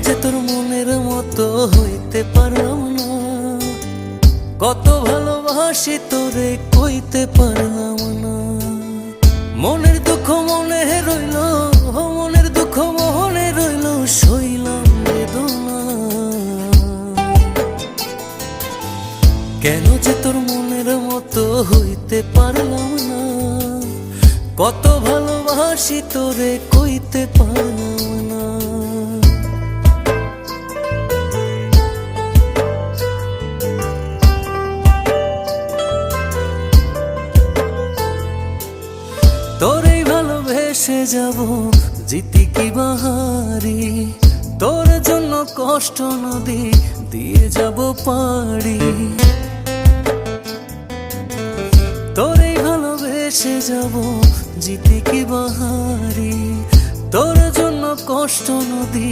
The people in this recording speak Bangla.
যে তোর মনের মতো হইতে পারলাম না, কত ভালোবাসি তোরে কইতে পারলাম না। মনের দুঃখ মনে রইল, মনের দুঃখ মনে রইল, সইলাম বেদনা। কেন যে তোর মনের মতো হইতে পারলাম না, কত ভালোবাসি তোরে কইতে পারলাম না। তোরে ভালোবেসে যাব জিতি কি বাহারি, তোর জন্য কষ্ট নদী দিয়ে যাব পাড়ি। তোরে ভালোবেসে যাব জিতি কি বাহারি, তোর জন্য কষ্ট নদী